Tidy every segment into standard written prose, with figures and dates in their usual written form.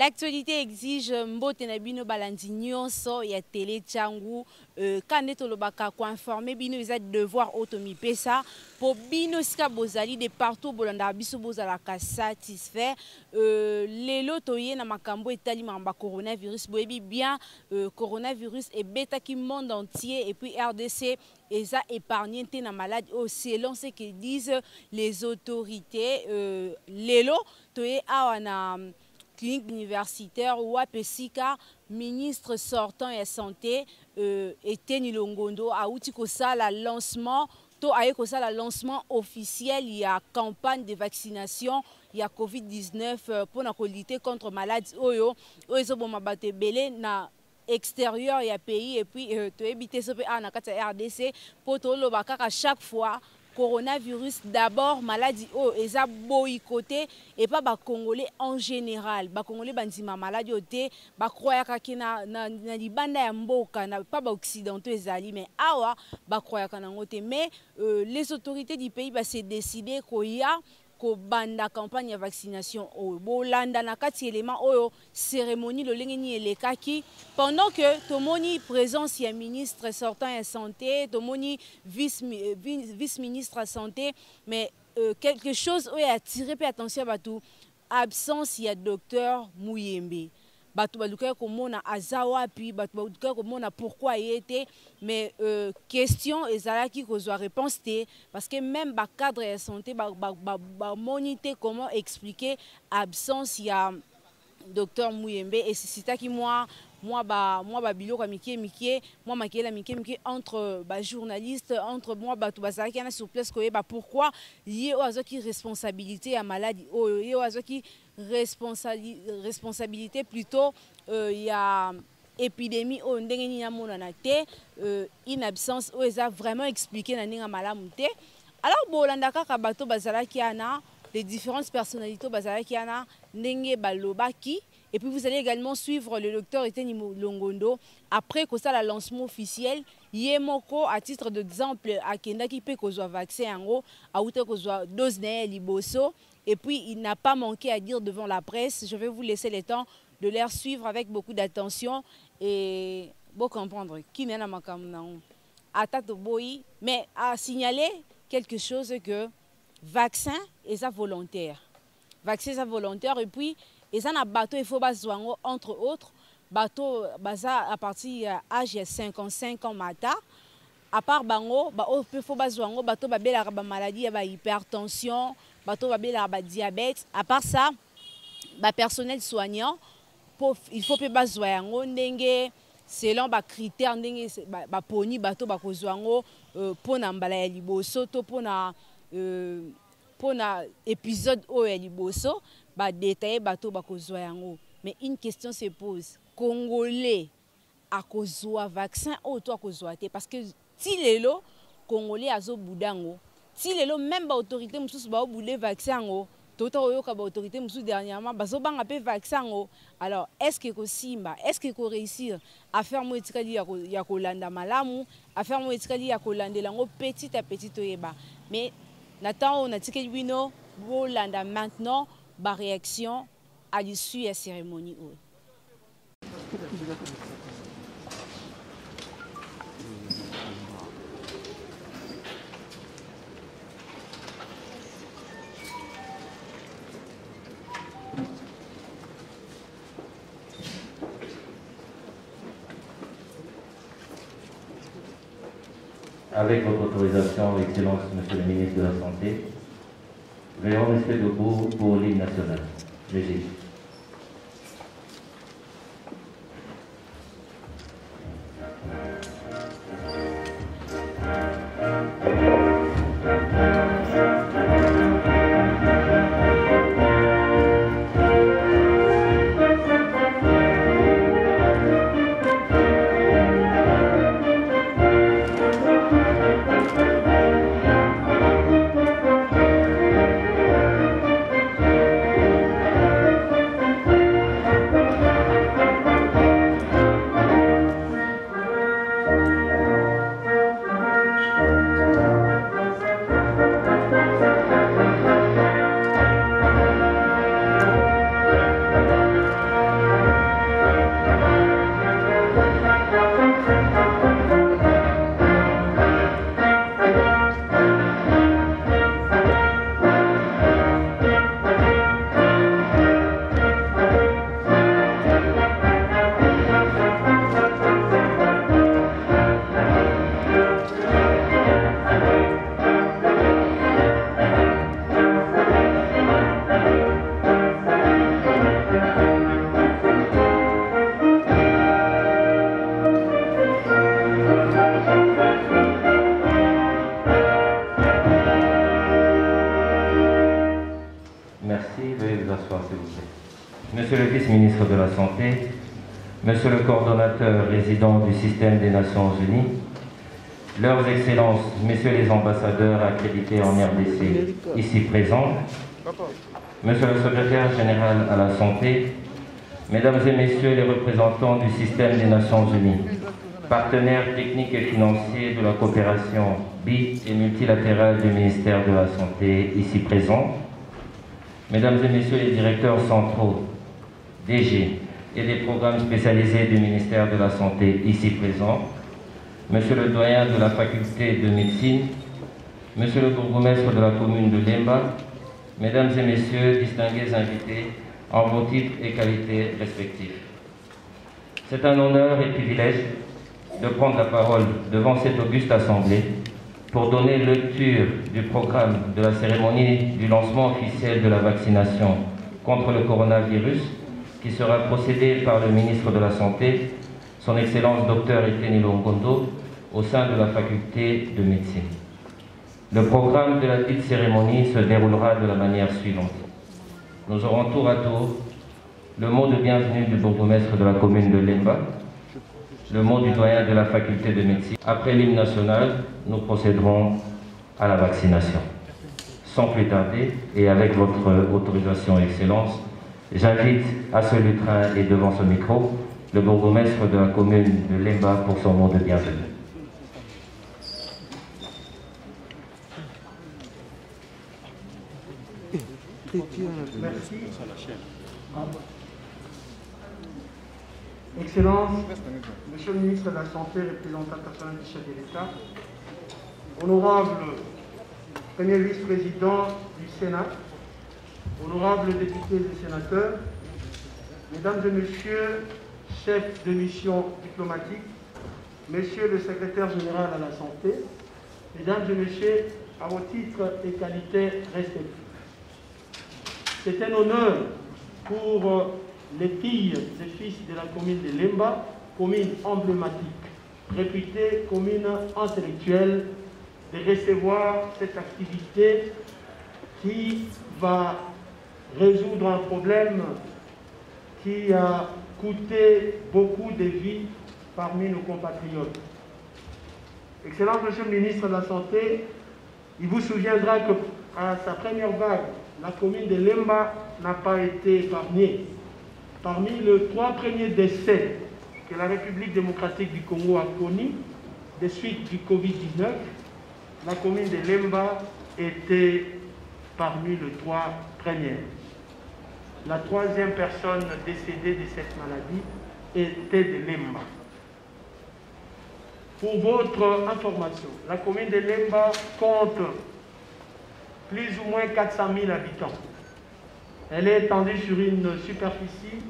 L'actualité exige mbote na bino balandi nyonso ya télé Tchangu kande tolobaka ko informer bino eza devoir automi pesa po bino sika bozali de partout bolanda biso bozalaka satisfait lelo toye na makambo etali mamba coronavirus boyebi bien coronavirus ebetaki monde entier et puis RDC eza épargné te na maladie selon ce que disent les autorités lelo toye awa na clinique universitaire ou APSICA, ministre sortant et santé, Eteni Longondo, a outi la lancement, le lancement officiel, il y a campagne de vaccination, il y a Covid-19 pour lutter contre maladie. Oyo belé na extérieur il y a pays et puis to éviter ce na RDC pour tolo bakaka chaque fois. Coronavirus d'abord maladie eza boycotté et pas ba congolais en général ba congolais bandima maladie oté ba croyaka kina na libanda ya mboka na pas ba occidentaux ezali mais awa ba croyaka na ngote mais les autorités du pays ba se décider koya ko banda campagne de vaccination o bolanda na kati élément oyo cérémonie le lengeni elekaki pendant que tomoni présence ya ministre sortant ya santé tomoni vice ministre à santé mais quelque chose oyo attiré pe attention batou absence ya docteur Muyembe bato baluka komona azawa puis bato baluka komona pourquoi il était mais question ezalaki kozwa réponse té parce que même ba cadre de santé ba moniter comment expliquer absence ya docteur Muyembe et c'est ça qui moi ba biloko mikie moi makela mikie entre ba journaliste entre moi bato bazalaki na sur place koyeba pourquoi lié aux qui responsabilité à maladie lié aux qui responsabilité plutôt il y a épidémie au ndengeni na monana té une absence où ça vraiment expliqué na ninga malamu té alors bolanda kaka bato bazalaki ana les différentes personnalités bazalaki ana ndenge balobaki. Et puis vous allez également suivre le docteur Eteni Longondo après que ça le lancement officiel yemoko à titre d'exemple à Kenda qui peut kozwa vaccin en haut à outre kozwa dose na liboso et puis il n'a pas manqué à dire devant la presse. Je vais vous laisser le temps de les suivre avec beaucoup d'attention et bon comprendre qui n'est na makamna attaque boy mais à signaler quelque chose que vaccin est volontaire. Vaccin est volontaire et puis et ça na bateau il faut bazwango entre autres bateau baza à partir âge de 55 ans mata à part bango ba il faut bazwango bateau babela ba maladie ba hypertension bateau babela ba diabète à part ça ba personnel soignant il faut pe bazwango ndenge selon ba critères ndenge ba poni bateau ba kozwango pona mbala ya liboso to pona épisode o ya liboso ba détailler bateau ba kozwa yango mais une question se pose congolais a kozwa vaccin o to a kozwa te parce que ti lelo congolais azo budango ti lelo même ba autorité mususu ba obule vaccin o toto oyoka ba autorité mususu dernièrement bazo banga pe vaccin o alors est-ce que ko simba est-ce que ko réussir à faire mo etikali ya kolanda malamu à faire mo etikali ya kolandela ngo petit à petit toyeba mais natao on a tikeli bino bolanda maintenant ba réaction à l'issue de la cérémonie. Avec votre autorisation, Excellence, Monsieur le ministre de la Santé, veuillons rester debout pour l'hymne national. Musique. Monsieur le vice-ministre de la Santé, Monsieur le coordonnateur résident du système des Nations Unies, Leurs Excellences, Messieurs les ambassadeurs accrédités en RDC ici présents, Monsieur le secrétaire général à la Santé, Mesdames et Messieurs les représentants du système des Nations Unies, partenaires techniques et financiers de la coopération bi- et multilatérale du ministère de la Santé ici présents, Mesdames et Messieurs les directeurs centraux, DG et des programmes spécialisés du ministère de la Santé ici présents, Monsieur le doyen de la faculté de médecine, Monsieur le bourgmestre de la commune de Lemba, Mesdames et Messieurs, distingués invités en vos titres et qualités respectifs. C'est un honneur et privilège de prendre la parole devant cette auguste assemblée pour donner lecture du programme de la cérémonie du lancement officiel de la vaccination contre le coronavirus qui sera procédée par le ministre de la Santé, son Excellence Dr Etienne Longondo, au sein de la faculté de médecine. Le programme de la dite cérémonie se déroulera de la manière suivante. Nous aurons tour à tour le mot de bienvenue du bourgmestre de la commune de Lemba, le mot du doyen de la faculté de médecine. Après l'hymne national, nous procéderons à la vaccination. Sans plus tarder, et avec votre autorisation, Excellence, j'invite à ce lutrin et devant ce micro, le bourgmestre de la commune de Lemba pour son mot de bienvenue. Merci. Excellence, Monsieur le ministre de la Santé, représentant personnel du chef de l'État, honorable Premier vice-président du Sénat, honorables députés et sénateurs, Mesdames et Messieurs, chefs de mission diplomatique, Monsieur le secrétaire général à la Santé, Mesdames et Messieurs, à vos titres et qualités respectifs. C'est un honneur pour les filles et fils de la commune de Lemba, commune emblématique, réputée commune intellectuelle, de recevoir cette activité qui va résoudre un problème qui a coûté beaucoup de vies parmi nos compatriotes. Excellence Monsieur le ministre de la Santé, il vous souviendra qu'à sa première vague, la commune de Lemba n'a pas été épargnée. Parmi les 3 premiers décès que la République démocratique du Congo a connus des suites du Covid-19, la commune de Lemba était parmi les 3 premières. La 3e personne décédée de cette maladie était de Lemba. Pour votre information, la commune de Lemba compte plus ou moins 400 000 habitants. Elle est étendue sur une superficie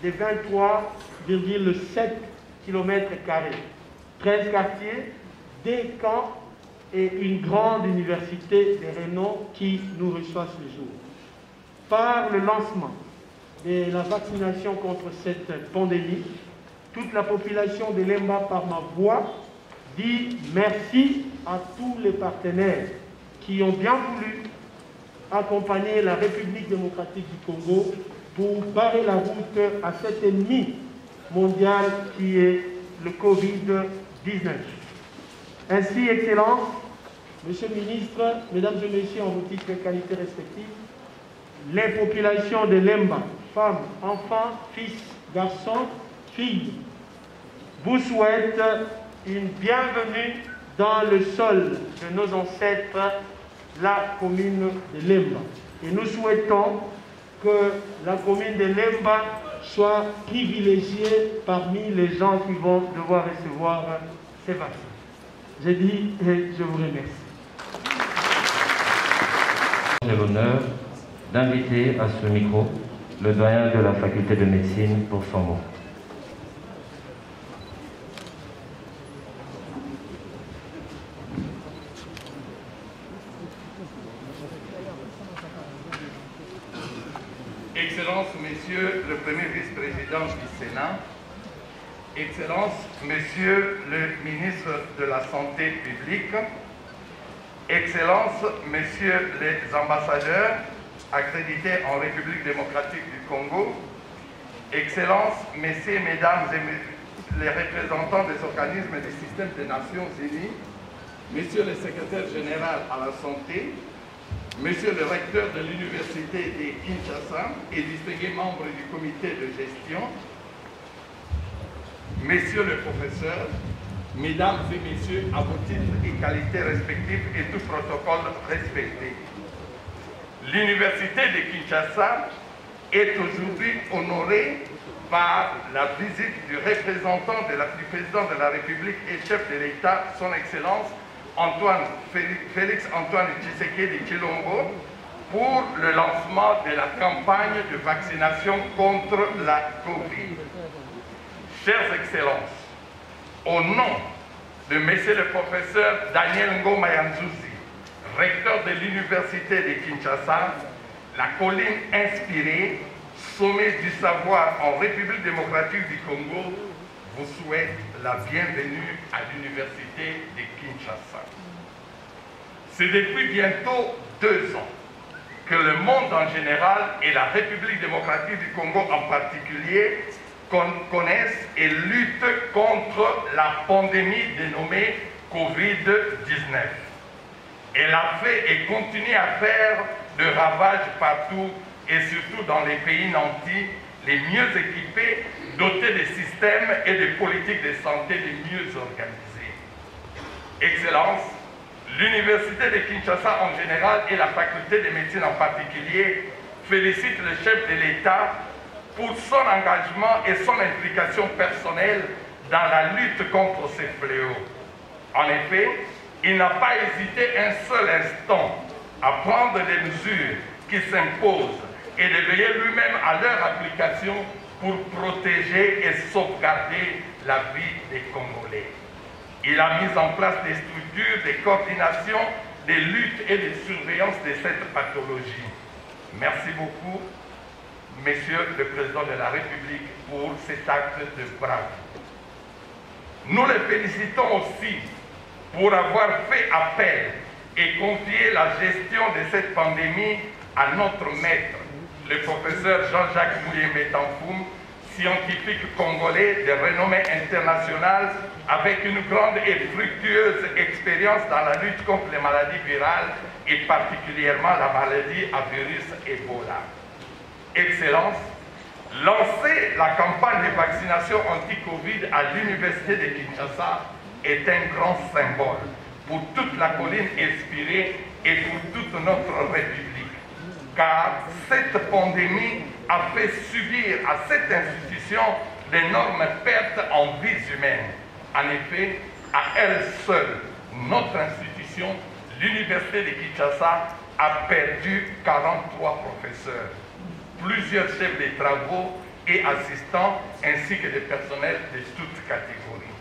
de 23,7 km², 13 quartiers, 2 camps et une grande université de renom qui nous reçoit ce jour. Par le lancement de la vaccination contre cette pandémie, toute la population de Lemba, par ma voix, dit merci à tous les partenaires qui ont bien voulu accompagner la République démocratique du Congo pour barrer la route à cet ennemi mondial qui est le Covid-19. Ainsi, Excellence, Monsieur le ministre, Mesdames et Messieurs, en vos titres et qualités respectives, les populations de Lemba, femmes, enfants, fils, garçons, filles, vous souhaitent une bienvenue dans le sol de nos ancêtres, la commune de Lemba. Et nous souhaitons que la commune de Lemba soit privilégiée parmi les gens qui vont devoir recevoir ces vaccins. Je dis et je vous remercie. J'ai l'honneur d'inviter à ce micro le doyen de la faculté de médecine pour son mot. Excellences, Messieurs le Premier vice-président du Sénat, Excellences, Messieurs le ministre de la Santé publique, Excellences, Messieurs les ambassadeurs accrédités en République démocratique du Congo, Excellences, Messieurs et Mesdames et les représentants des organismes du système des Nations Unies, Monsieur le Secrétaire général à la Santé, Monsieur le recteur de l'Université de Kinshasa et distingués membres du comité de gestion, Messieurs les professeurs, Mesdames et Messieurs, à vos titres et qualités respectifs et tout protocole respecté. L'Université de Kinshasa est aujourd'hui honorée par la visite du représentant du président de la République et chef de l'État, son Excellence Félix Antoine Tshisekedi Tshilombo, pour le lancement de la campagne de vaccination contre la Covid. Chères Excellences, au nom de Monsieur le professeur Daniel Ngoma Yanzuzi, recteur de l'Université de Kinshasa, la colline inspirée, sommet du savoir en République démocratique du Congo, vous souhaite la bienvenue à l'Université de Kinshasa. C'est depuis bientôt 2 ans que le monde en général et la République démocratique du Congo en particulier connaissent et luttent contre la pandémie dénommée Covid-19. Elle a fait et continue à faire de ravages partout et surtout dans les pays nantis les mieux équipés, dotés de systèmes et de politiques de santé les mieux organisées. Excellences, l'Université de Kinshasa en général et la faculté de médecine en particulier félicitent le chef de l'État pour son engagement et son implication personnelle dans la lutte contre ces fléaux. En effet, il n'a pas hésité un seul instant à prendre les mesures qui s'imposent et de veiller lui-même à leur application pour protéger et sauvegarder la vie des Congolais. Il a mis en place des structures de coordination, de lutte et de surveillance de cette pathologie. Merci beaucoup, Monsieur le Président de la République, pour cet acte de bravoure. Nous le félicitons aussi pour avoir fait appel et confié la gestion de cette pandémie à notre maître, le professeur Jean-Jacques Mouye-Metanfoum, scientifique congolais de renommée internationale avec une grande et fructueuse expérience dans la lutte contre les maladies virales et particulièrement la maladie à virus Ebola. Excellence, lancer la campagne de vaccination anti-Covid à l'Université de Kinshasa est un grand symbole pour toute la colline inspirée et pour toute notre République. Car cette pandémie a fait subir à cette institution d'énormes pertes en vies humaines. En effet, à elle seule, notre institution, l'Université de Kinshasa, a perdu 43 professeurs, plusieurs chefs de travaux et assistants, ainsi que des personnels de toutes catégories.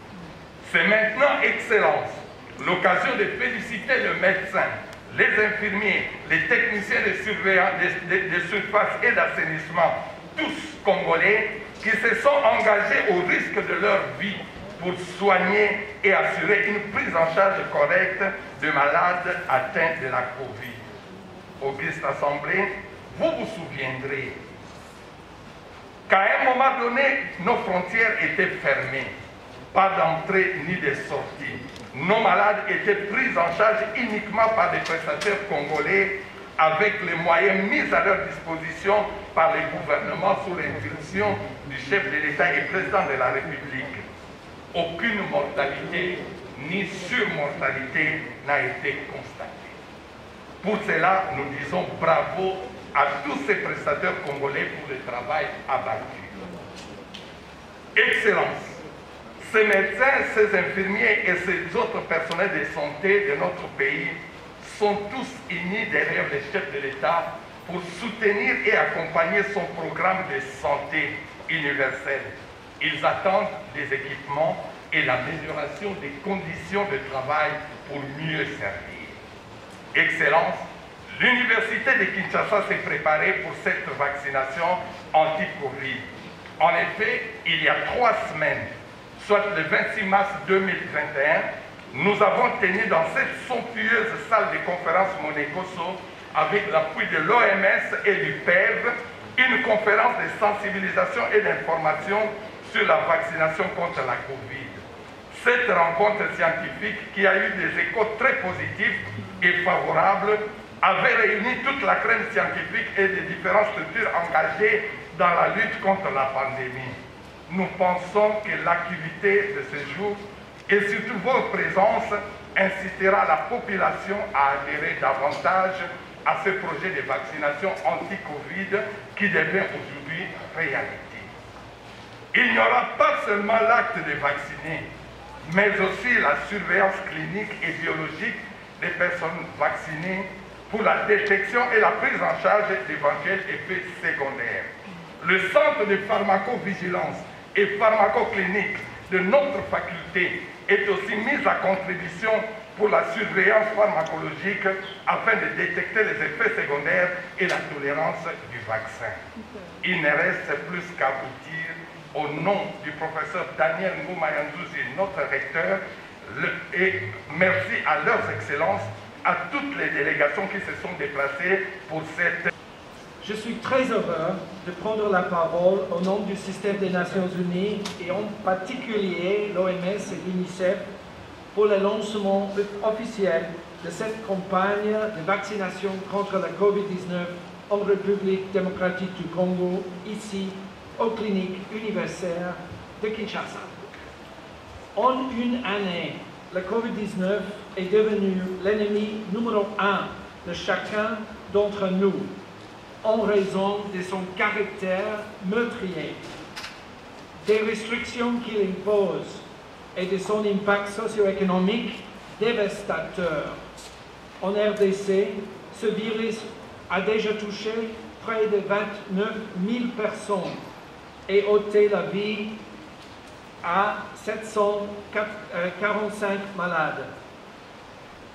C'est maintenant, Excellence, l'occasion de féliciter le médecin, les infirmiers, les techniciens de surveillance de surface et d'assainissement, tous Congolais, qui se sont engagés au risque de leur vie pour soigner et assurer une prise en charge correcte de malades atteints de la Covid. Auguste Assemblée, vous vous souviendrez qu'à un moment donné, nos frontières étaient fermées, pas d'entrée ni de sortie. Nos malades étaient pris en charge uniquement par des prestataires congolais avec les moyens mis à leur disposition par les gouvernements sous l'impulsion du chef de l'État et président de la République. Aucune mortalité ni surmortalité n'a été constatée. Pour cela, nous disons bravo à tous ces prestataires congolais pour le travail abattu. Excellence, ces médecins, ces infirmiers et ces autres personnels de santé de notre pays sont tous unis derrière le chef de l'État pour soutenir et accompagner son programme de santé universelle. Ils attendent des équipements et l'amélioration des conditions de travail pour mieux servir. Excellence, l'Université de Kinshasa s'est préparée pour cette vaccination anti-Covid. En effet, il y a 3 semaines, soit le 26 mars 2021, nous avons tenu dans cette somptueuse salle de conférence Monécosso, avec l'appui de l'OMS et du PEV, une conférence de sensibilisation et d'information sur la vaccination contre la Covid. Cette rencontre scientifique, qui a eu des échos très positifs et favorables, avait réuni toute la crème scientifique et des différentes structures engagées dans la lutte contre la pandémie. Nous pensons que l'activité de ce jour et surtout votre présence incitera la population à adhérer davantage à ce projet de vaccination anti-Covid qui devient aujourd'hui réalité. Il n'y aura pas seulement l'acte de vacciner, mais aussi la surveillance clinique et biologique des personnes vaccinées pour la détection et la prise en charge d'éventuels effets secondaires. Le centre de pharmacovigilance et pharmacoclinique de notre faculté est aussi mis à contribution pour la surveillance pharmacologique afin de détecter les effets secondaires et la tolérance du vaccin. Il ne reste plus qu'à vous dire, au nom du professeur Daniel Ngouma-Yandouzi, notre recteur, et merci à leurs excellences, à toutes les délégations qui se sont déplacées pour cette... Je suis très heureux de prendre la parole au nom du système des Nations Unies et en particulier l'OMS et l'UNICEF pour le lancement officiel de cette campagne de vaccination contre la COVID-19 en République démocratique du Congo, ici, aux cliniques universitaires de Kinshasa. En une année, la COVID-19 est devenue l'ennemi numéro 1 de chacun d'entre nous, en raison de son caractère meurtrier, des restrictions qu'il impose et de son impact socio-économique dévastateur. En RDC, ce virus a déjà touché près de 29 000 personnes et ôté la vie à 745 malades.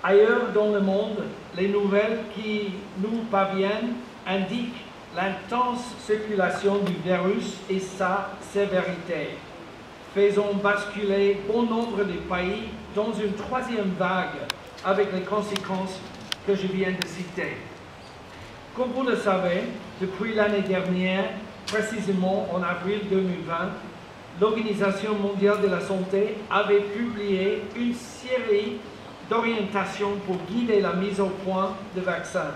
Ailleurs dans le monde, les nouvelles qui nous parviennent indiquent l'intense circulation du virus et sa sévérité, faisant basculer bon nombre de pays dans une troisième vague avec les conséquences que je viens de citer. Comme vous le savez, depuis l'année dernière, précisément en avril 2020, l'Organisation mondiale de la santé avait publié une série d'orientations pour guider la mise au point de vaccins.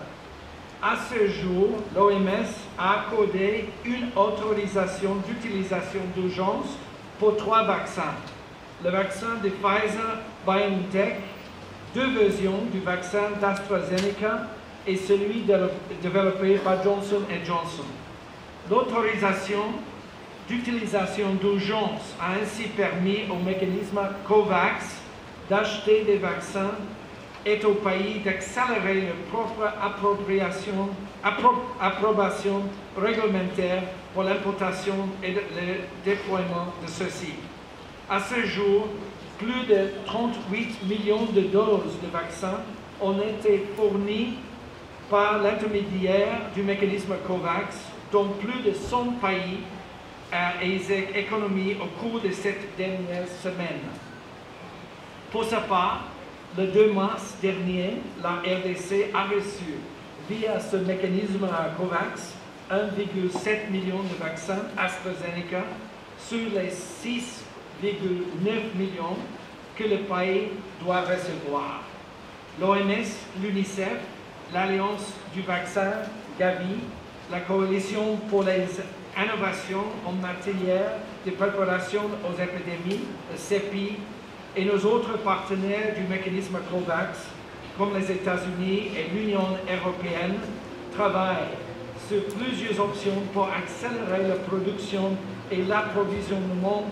À ce jour, l'OMS a accordé une autorisation d'utilisation d'urgence pour 3 vaccins. Le vaccin de Pfizer-BioNTech, 2 versions du vaccin d'AstraZeneca et celui développé par Johnson & Johnson. L'autorisation d'utilisation d'urgence a ainsi permis au mécanisme COVAX d'acheter des vaccins et au pays d'accélérer leur propre approbation réglementaire pour l'importation et le déploiement de ceux-ci. À ce jour, plus de 38 millions de doses de vaccins ont été fournies par l'intermédiaire du mécanisme COVAX dans plus de 100 pays et économies au cours de cette dernière semaine. Pour sa part, le 2 mars dernier, la RDC a reçu, via ce mécanisme COVAX, 1,7 million de vaccins AstraZeneca sur les 6,9 millions que le pays doit recevoir. L'OMS, l'UNICEF, l'Alliance du vaccin, Gavi, la Coalition pour les innovations en matière de préparation aux épidémies, le CEPI, et nos autres partenaires du mécanisme COVAX, comme les États-Unis et l'Union européenne, travaillent sur plusieurs options pour accélérer la production et l'approvisionnement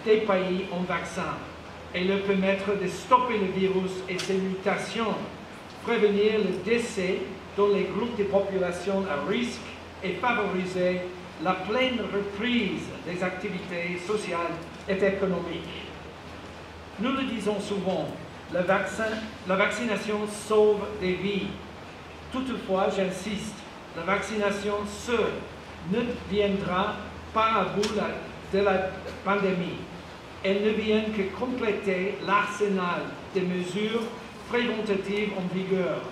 des pays en vaccins et leur permettre de stopper le virus et ses mutations, prévenir le décès dans les groupes de population à risque et favoriser la pleine reprise des activités sociales et économiques. Nous le disons souvent, la vaccination sauve des vies. Toutefois, j'insiste, la vaccination seule ne viendra pas à bout de la pandémie. Elle ne vient que compléter l'arsenal des mesures préventatives en vigueur,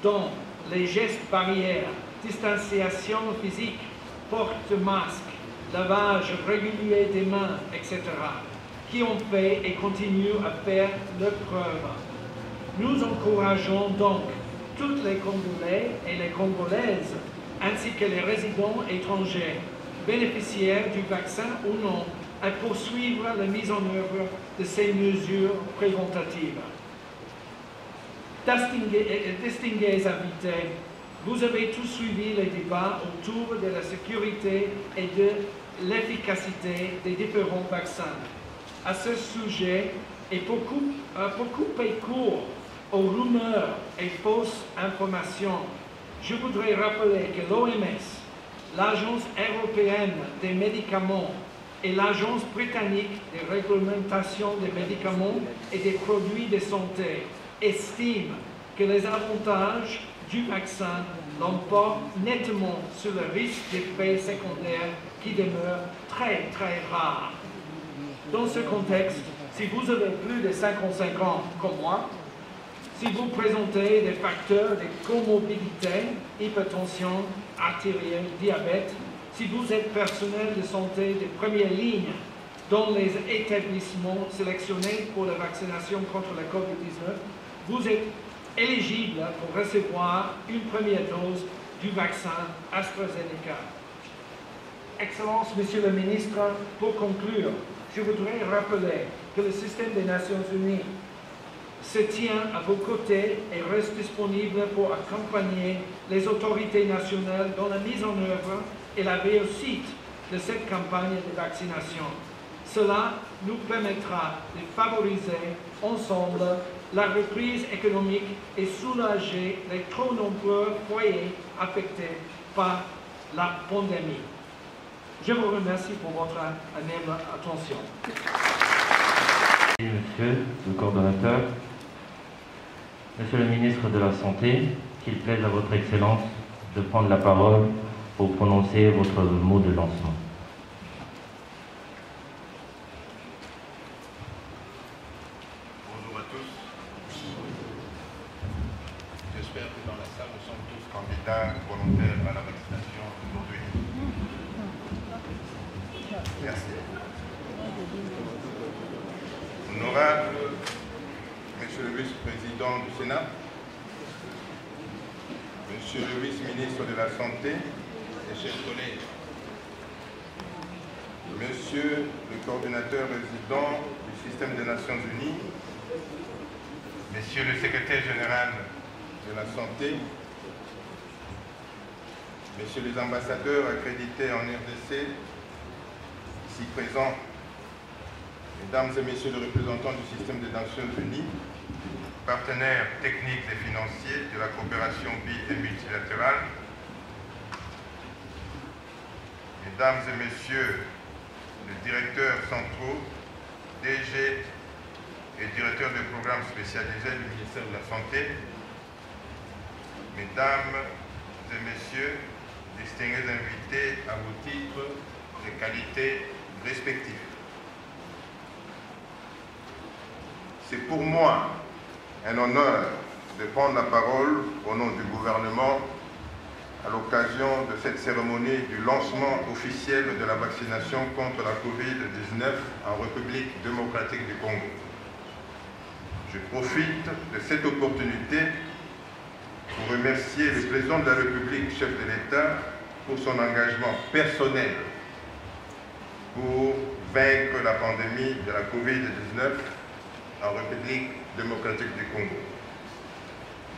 dont les gestes barrières, distanciation physique, port de masque, lavage régulier des mains, etc., qui ont fait et continuent à faire leur preuve. Nous encourageons donc tous les Congolais et les Congolaises, ainsi que les résidents étrangers, bénéficiaires du vaccin ou non, à poursuivre la mise en œuvre de ces mesures préventatives. Distingués invités, vous avez tous suivi les débats autour de la sécurité et de l'efficacité des différents vaccins. À ce sujet, et pour couper court aux rumeurs et fausses informations, je voudrais rappeler que l'OMS, l'Agence européenne des médicaments et l'Agence britannique de réglementation des médicaments et des produits de santé estiment que les avantages du vaccin l'emportent nettement sur le risque d'effets secondaires qui demeurent très rares. Dans ce contexte, si vous avez plus de 55 ans comme moi, si vous présentez des facteurs de comorbidité, hypertension artérielle, diabète, si vous êtes personnel de santé de première ligne dans les établissements sélectionnés pour la vaccination contre la COVID-19, vous êtes éligible pour recevoir une première dose du vaccin AstraZeneca. Excellence, Monsieur le Ministre, pour conclure, je voudrais rappeler que le système des Nations Unies se tient à vos côtés et reste disponible pour accompagner les autorités nationales dans la mise en œuvre et la réussite de cette campagne de vaccination. Cela nous permettra de favoriser ensemble la reprise économique et soulager les trop nombreux foyers affectés par la pandémie. Je vous remercie pour votre aimable attention. Monsieur le coordonnateur, Monsieur le ministre de la Santé, qu'il plaise à votre Excellence de prendre la parole pour prononcer votre mot de lancement. Bonjour à tous. J'espère que dans la salle, nous sommes tous candidats volontaires à la vaccination aujourd'hui. Merci. Honorable Monsieur le vice-président du Sénat, Monsieur le vice-ministre de la Santé et chers collègues, Monsieur le coordinateur résident du système des Nations Unies, Monsieur le secrétaire général de la Santé, Messieurs les ambassadeurs accrédités en RDC, ici présents, Mesdames et Messieurs les représentants du système des Nations Unies, partenaires techniques et financiers de la coopération bi- et multilatérale, Mesdames et Messieurs les directeurs centraux, DG et directeurs de programmes spécialisés du ministère de la Santé, Mesdames et Messieurs, distingués invités à vos titres et qualités respectifs. C'est pour moi un honneur de prendre la parole au nom du gouvernement à l'occasion de cette cérémonie du lancement officiel de la vaccination contre la COVID-19 en République démocratique du Congo. Je profite de cette opportunité pour remercier le président de la République, chef de l'État, pour son engagement personnel pour vaincre la pandémie de la COVID-19 en République démocratique du Congo.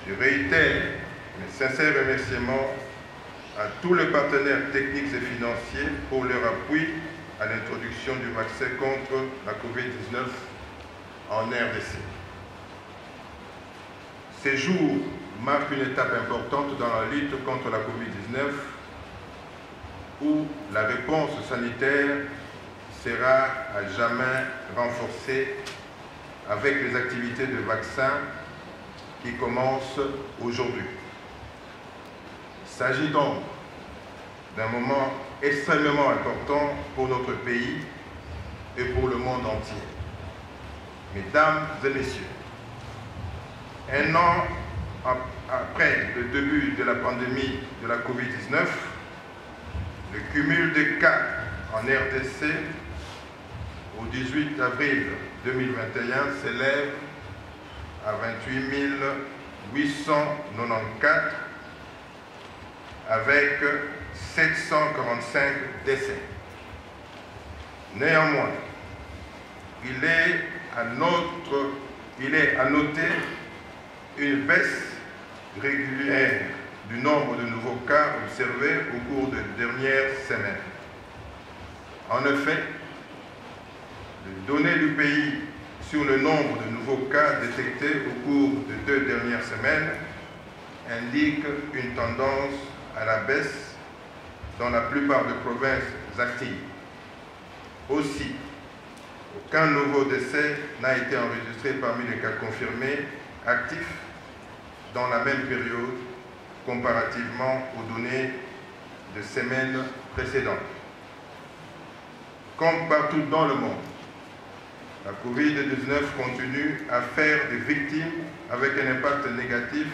Je réitère mes sincères remerciements à tous les partenaires techniques et financiers pour leur appui à l'introduction du vaccin contre la COVID-19 en RDC. Ces jours marquent une étape importante dans la lutte contre la COVID-19 où la réponse sanitaire sera à jamais renforcée avec les activités de vaccin qui commencent aujourd'hui. Il s'agit donc d'un moment extrêmement important pour notre pays et pour le monde entier. Mesdames et messieurs, un an après le début de la pandémie de la COVID-19, Le cumul des cas en RDC au 18 avril 2021 s'élève à 28 894 avec 745 décès. Néanmoins, il est à noter une baisse régulière du nombre de nouveaux cas observés au cours des dernières semaines. En effet, les données du pays sur le nombre de nouveaux cas détectés au cours des 2 dernières semaines indiquent une tendance à la baisse dans la plupart des provinces actives. Aussi, aucun nouveau décès n'a été enregistré parmi les cas confirmés actifs dans la même période comparativement aux données de semaines précédentes. Comme partout dans le monde, la COVID-19 continue à faire des victimes avec un impact négatif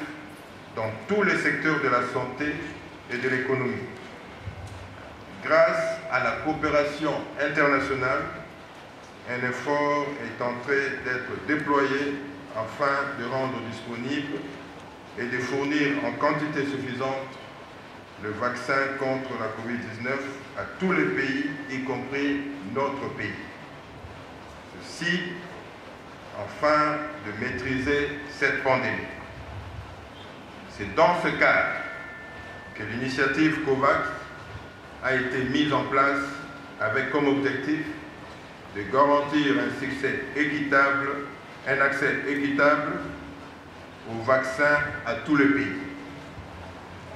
dans tous les secteurs de la santé et de l'économie. Grâce à la coopération internationale, un effort est en train d'être déployé afin de rendre disponible et de fournir en quantité suffisante le vaccin contre la COVID-19 à tous les pays, y compris notre pays. Ceci, afin de maîtriser cette pandémie. C'est dans ce cadre que l'initiative COVAX a été mise en place avec comme objectif de garantir un accès équitable au vaccin à tous les pays.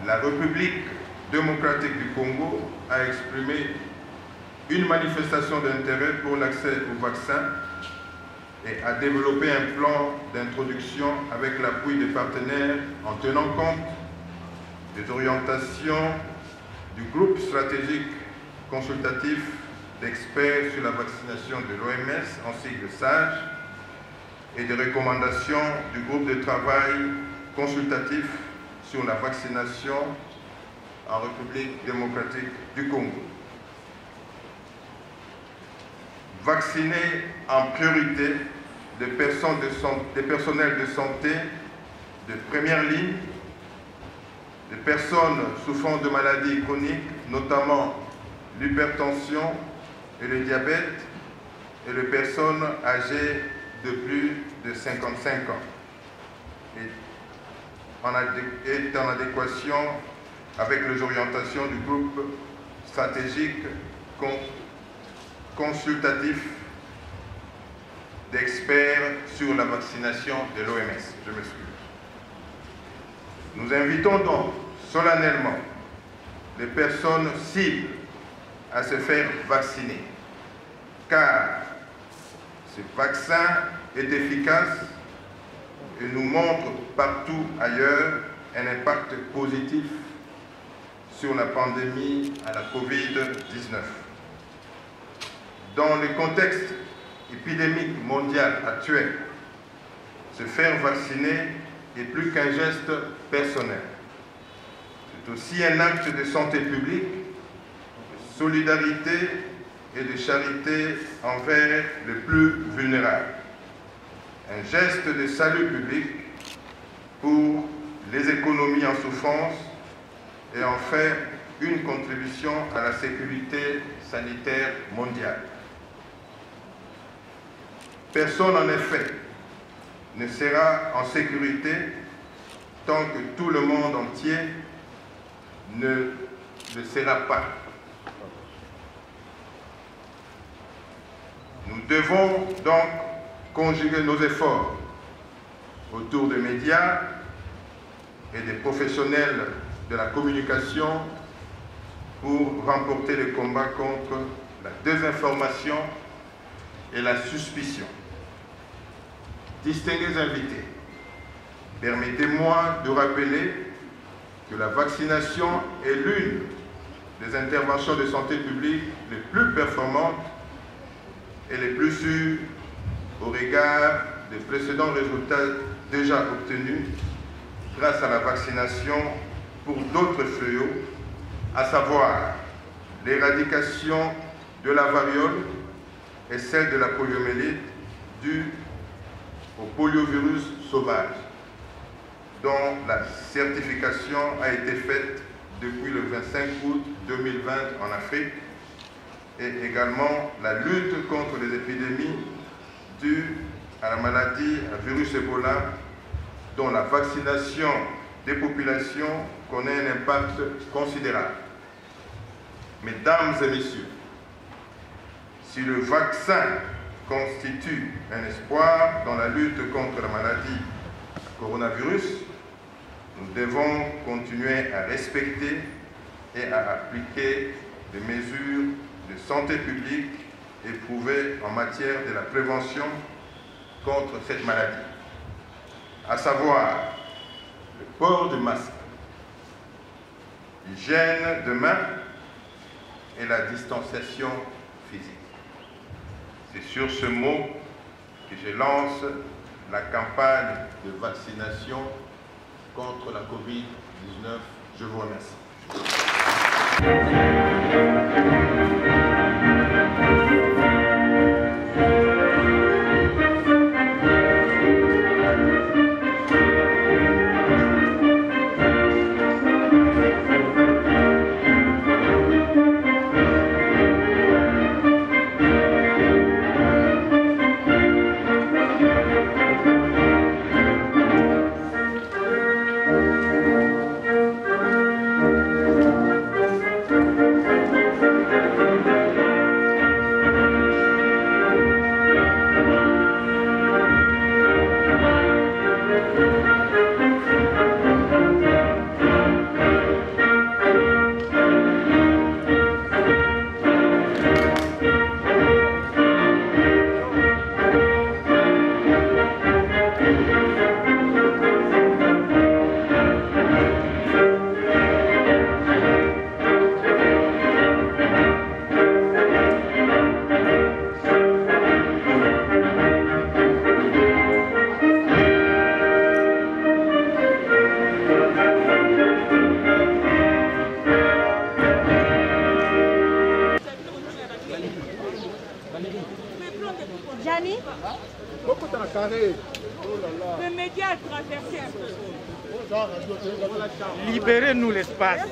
La République démocratique du Congo a exprimé une manifestation d'intérêt pour l'accès au vaccin et a développé un plan d'introduction avec l'appui des partenaires en tenant compte des orientations du groupe stratégique consultatif d'experts sur la vaccination de l'OMS, en sigle SAGE, et des recommandations du groupe de travail consultatif sur la vaccination en République démocratique du Congo. Vacciner en priorité des personnels de santé de première ligne, des personnes souffrant de maladies chroniques, notamment l'hypertension et le diabète, et les personnes âgées de plus de 55 ans, est en adéquation avec les orientations du groupe stratégique consultatif d'experts sur la vaccination de l'OMS. Je m'excuse. Nous invitons donc solennellement les personnes cibles à se faire vacciner, car ce vaccin est efficace et nous montre partout ailleurs un impact positif sur la pandémie à la COVID-19. Dans le contexte épidémique mondial actuel, se faire vacciner est plus qu'un geste personnel. C'est aussi un acte de santé publique, de solidarité et de charité envers les plus vulnérables. Un geste de salut public pour les économies en souffrance et en faire une contribution à la sécurité sanitaire mondiale. Personne, en effet, ne sera en sécurité tant que tout le monde entier ne le sera pas. Nous devons donc conjuguer nos efforts autour des médias et des professionnels de la communication pour remporter le combat contre la désinformation et la suspicion. Distingués invités, permettez-moi de rappeler que la vaccination est l'une des interventions de santé publique les plus performantes et les plus sûres au regard des précédents résultats déjà obtenus grâce à la vaccination pour d'autres fléaux, à savoir l'éradication de la variole et celle de la poliomyélite due au poliovirus sauvage, dont la certification a été faite depuis le 25 août 2020 en Afrique, et également la lutte contre les épidémies dues à la maladie à virus Ebola, dont la vaccination des populations connaît un impact considérable. Mesdames et messieurs, si le vaccin constitue un espoir dans la lutte contre la maladie coronavirus, nous devons continuer à respecter et à appliquer des mesures de santé publique éprouvées en matière de la prévention contre cette maladie, à savoir le port de masque, l'hygiène de main et la distanciation physique. C'est sur ce mot que je lance la campagne de vaccination contre la COVID-19. Je vous remercie. Gianni, le média a traversé un peu. Libérez-nous l'espace.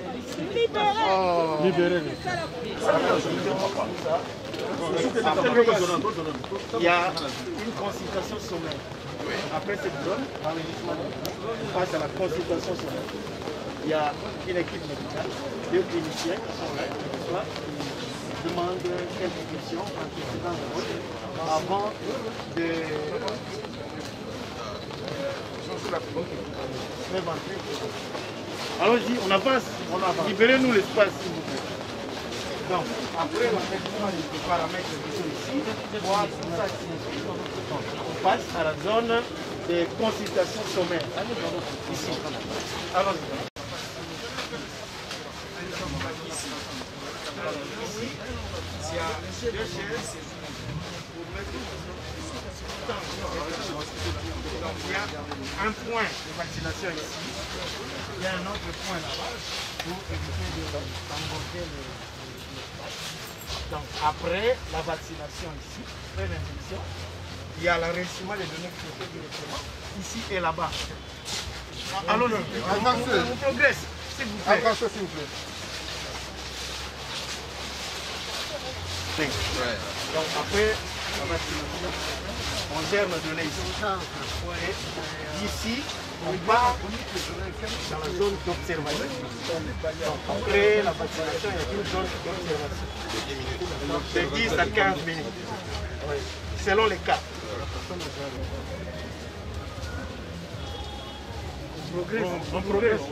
Libérez-nous. Il y a une consultation sommaire. Après cette zone, on passe à la consultation sommaire. Il y a une équipe médicale, 2 cliniciens qui sont là, qui demandent quelques questions antécédentes avant de allons-y, on avance. Libérez-nous l'espace, s'il vous plaît. Donc, après l'enregistrement des paramètres qui sont ici, on passe à la zone de consultation sommaire. Ici. Allons-y. Ici, il y a 2 chaises pour mettre. Donc, il y a un point de vaccination ici. Il y a un autre point là-bas pour éviter d'emborder le espace. Donc, après la vaccination ici, après l'injection, il y a l'enregistrement des données qui sont faites directement ici et là-bas. Allons-y, on progresse, s'il vous plaît. Avancez, s'il vous plaît. Donc, après la vaccination, on gère nos données ici. D'ici, on part dans la zone d'observation. Après la vaccination, il y a une zone d'observation. De 10 à 15 minutes, selon les cas. On progresse.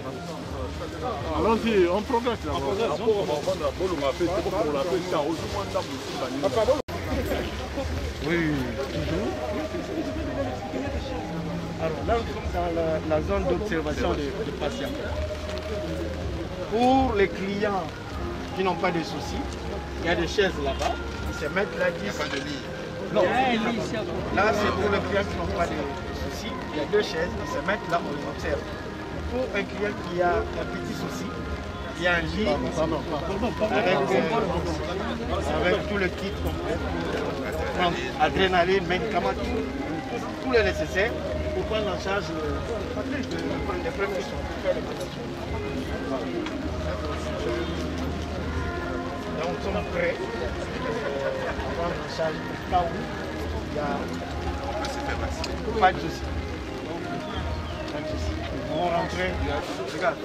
Allons-y, on progresse. Oui. Alors là, nous sommes dans la zone d'observation des patients. Pour les clients qui n'ont pas de soucis, il y a des chaises là-bas. Ils se mettent là, 10. Il n'y a pas de lit. Non, là c'est pour les clients qui n'ont pas de soucis. Il y a 2 chaises, ils se mettent là, on les observe. Pour un client qui a un petit souci, Il y a un lit avec tout le kit complet. Adrénaline, médicaments, tout le nécessaire pour prendre en charge les premiers soins. Donc nous sommes prêts à prendre en charge au cas où il y a pas de souci. On va rentrer. Regarde.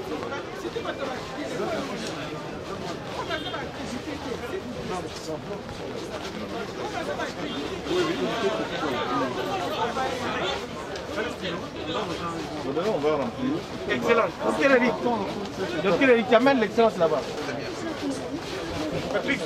On va remplir. Excellent. Docteur Eric, tu amènes l'excellence là-bas. Patrick.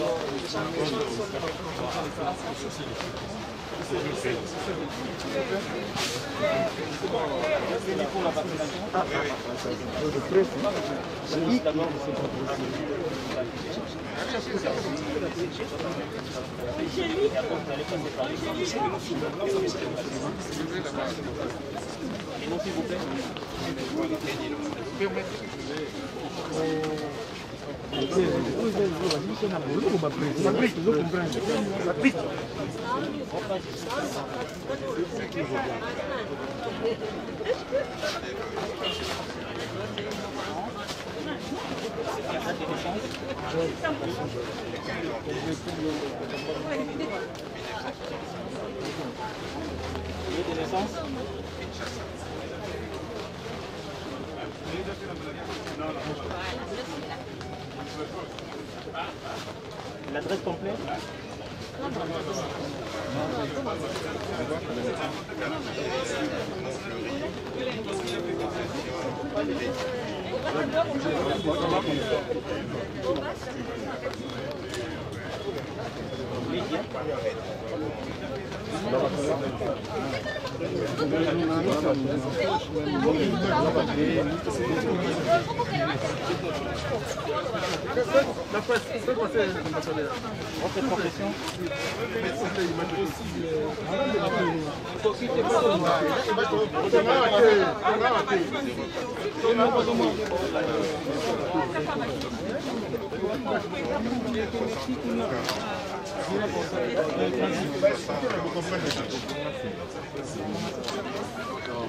L'adresse complète?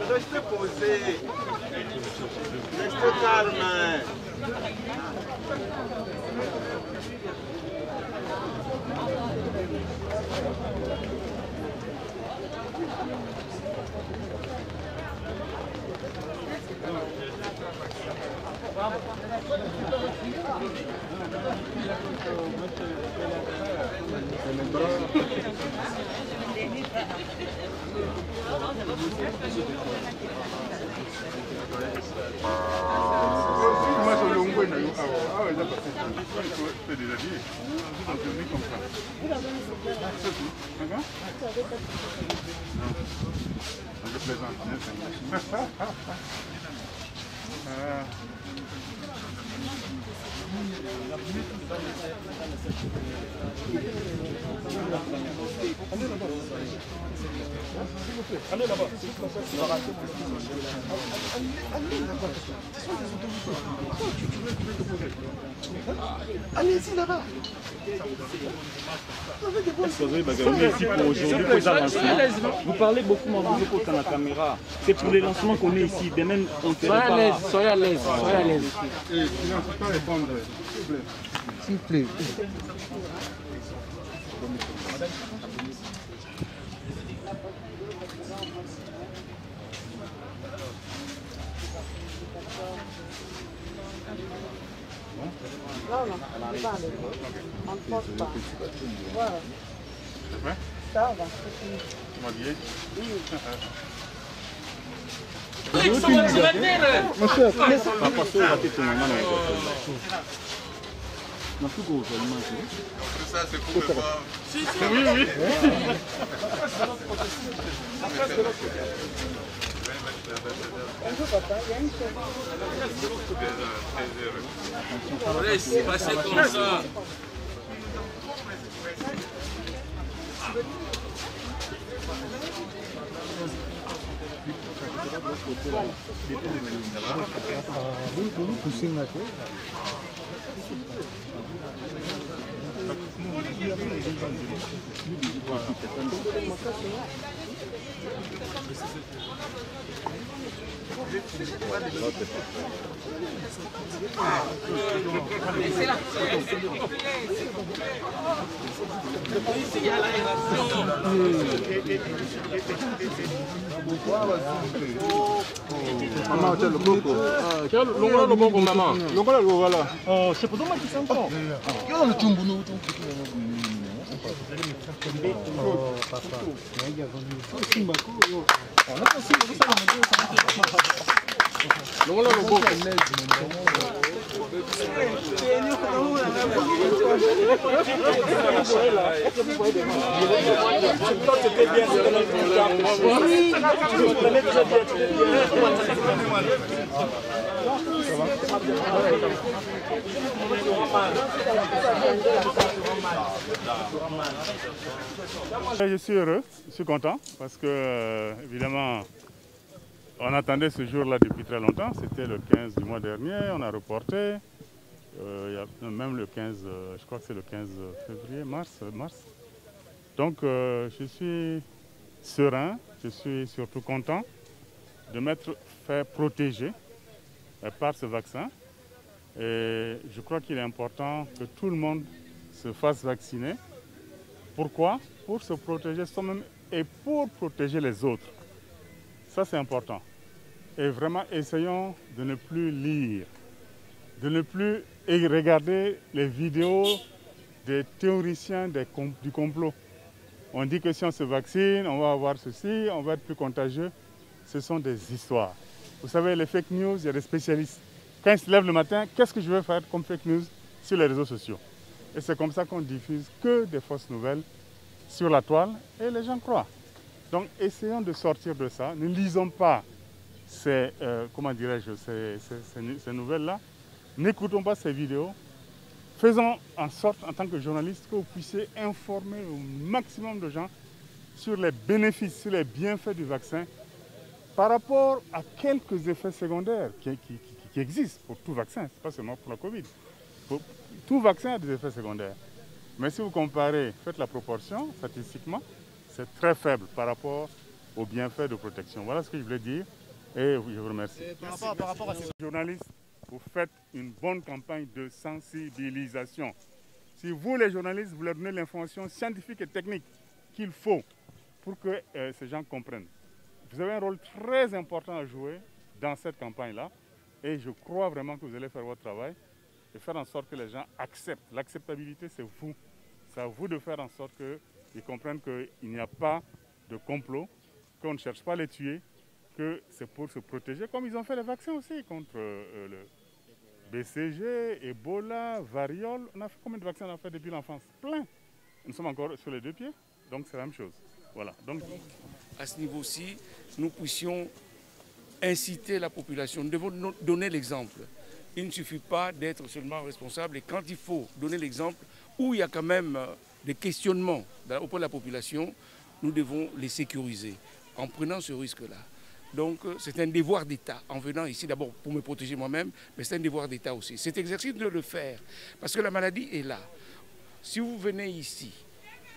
Restez posé. Restez calme. Allez là-bas. Allez-y là-bas. Excusez-moi, ici pour aujourd'hui, pour les lancements. Vous parlez beaucoup dans la caméra. C'est pour les lancements qu'on est ici. Demain, on ne soyez à l'aise, soyez à l'aise, soyez à l'aise. Et il ne faut pas répondre, s'il vous plaît. Non, non, c'est pas avec vous. On ne pose pas. Voilà. C'est vrai? Ça va. Tu m'as dit? Oui. Ça, c'est pour me voir. Oui, oui. Laisse passer comme ça. Vous poussez ma tête. Maman, tiens le coco. Longola le coco, maman. Longola le voilà. Oh, c'est pour moi qui s'en prend. Yo le tumbuno. Oh, papa. Longola le coco. Je suis heureux, je suis content parce que évidemment on attendait ce jour-là depuis très longtemps. C'était le 15 du mois dernier, on a reporté. Même le 15, je crois que c'est le 15 février, mars. Donc je suis serein, je suis surtout content de m'être fait protéger par ce vaccin. Et je crois qu'il est important que tout le monde se fasse vacciner. Pourquoi? Pour se protéger soi-même et pour protéger les autres. Ça, c'est important. Et vraiment, essayons de ne plus lire, de ne plus regarder les vidéos des théoriciens du complot. On dit que si on se vaccine, on va avoir ceci, on va être plus contagieux. Ce sont des histoires. Vous savez, les fake news, il y a des spécialistes. Quand ils se lèvent le matin, qu'est-ce que je vais faire comme fake news sur les réseaux sociaux? Et c'est comme ça qu'on diffuse que des fausses nouvelles sur la toile et les gens croient. Donc essayons de sortir de ça. Ne lisons pas ces nouvelles-là. N'écoutons pas ces vidéos. Faisons en sorte, en tant que journalistes, que vous puissiez informer au maximum de gens sur les bénéfices, sur les bienfaits du vaccin par rapport à quelques effets secondaires qui existent pour tout vaccin, ce n'est pas seulement pour la Covid. Tout vaccin a des effets secondaires. Mais si vous comparez, faites la proportion, statistiquement, c'est très faible par rapport aux bienfaits de protection. Voilà ce que je voulais dire et je vous remercie. Par rapport à ces journalistes, vous faites une bonne campagne de sensibilisation. Si vous, les journalistes, vous leur donnez l'information scientifique et technique qu'il faut pour que ces gens comprennent. Vous avez un rôle très important à jouer dans cette campagne-là et je crois vraiment que vous allez faire votre travail et faire en sorte que les gens acceptent. L'acceptabilité, c'est vous. C'est à vous de faire en sorte qu'ils comprennent qu'il n'y a pas de complot, qu'on ne cherche pas à les tuer, que c'est pour se protéger, comme ils ont fait les vaccins aussi contre le BCG, Ebola, variole. On a fait combien de vaccins on a fait depuis l'enfance? Plein. Nous sommes encore sur les deux pieds, donc c'est la même chose. Voilà. Donc, à ce niveau-ci, nous puissions inciter la population. Nous devons donner l'exemple. Il ne suffit pas d'être seulement responsable et quand il faut donner l'exemple, où il y a quand même des questionnements auprès de la population, nous devons les sécuriser en prenant ce risque-là. Donc c'est un devoir d'État, en venant ici d'abord pour me protéger moi-même, mais c'est un devoir d'État aussi. Cet exercice de le faire, parce que la maladie est là. Si vous venez ici,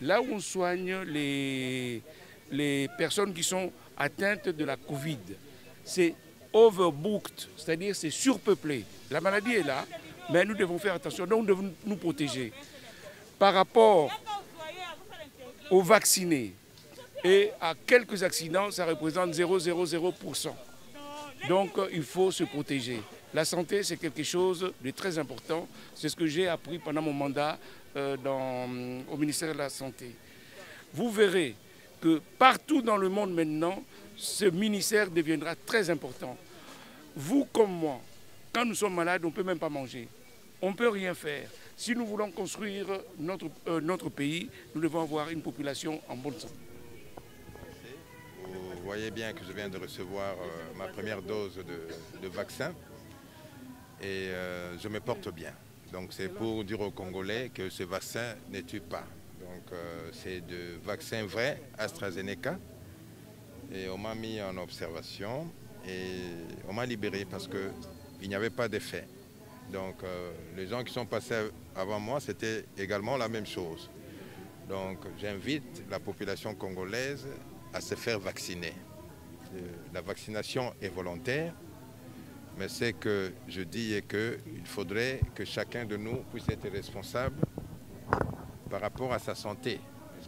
là où on soigne les personnes qui sont atteintes de la Covid, c'est overbooked, c'est-à-dire c'est surpeuplé. La maladie est là, mais nous devons faire attention, donc nous devons nous protéger. Par rapport aux vaccinés et à quelques accidents, ça représente 0,00%. Donc il faut se protéger. La santé, c'est quelque chose de très important. C'est ce que j'ai appris pendant mon mandat au ministère de la Santé. Vous verrez que partout dans le monde maintenant, ce ministère deviendra très important. Vous comme moi, quand nous sommes malades, on ne peut même pas manger. On ne peut rien faire. Si nous voulons construire notre pays, nous devons avoir une population en bonne santé. Vous voyez bien que je viens de recevoir ma première dose de vaccin et je me porte bien. Donc c'est pour dire aux Congolais que ce vaccin ne tue pas. Donc c'est de vaccin vrai, AstraZeneca. Et on m'a mis en observation et on m'a libéré parce qu'il n'y avait pas d'effet. Donc les gens qui sont passés avant moi, c'était également la même chose. Donc j'invite la population congolaise à se faire vacciner. La vaccination est volontaire, mais ce que je dis est qu'il faudrait que chacun de nous puisse être responsable par rapport à sa santé.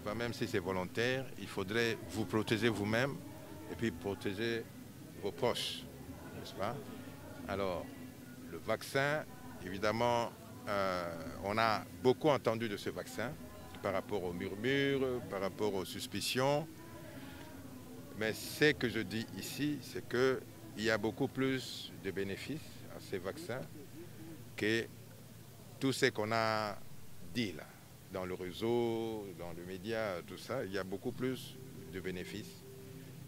Pas, même si c'est volontaire, il faudrait vous protéger vous-même et puis protéger vos proches, n'est-ce pas? Alors, le vaccin, évidemment, on a beaucoup entendu de ce vaccin par rapport aux murmures, par rapport aux suspicions. Mais ce que je dis ici, c'est qu'il y a beaucoup plus de bénéfices à ces vaccins que tout ce qu'on a dit là. Dans le réseau, dans les médias, tout ça, il y a beaucoup plus de bénéfices.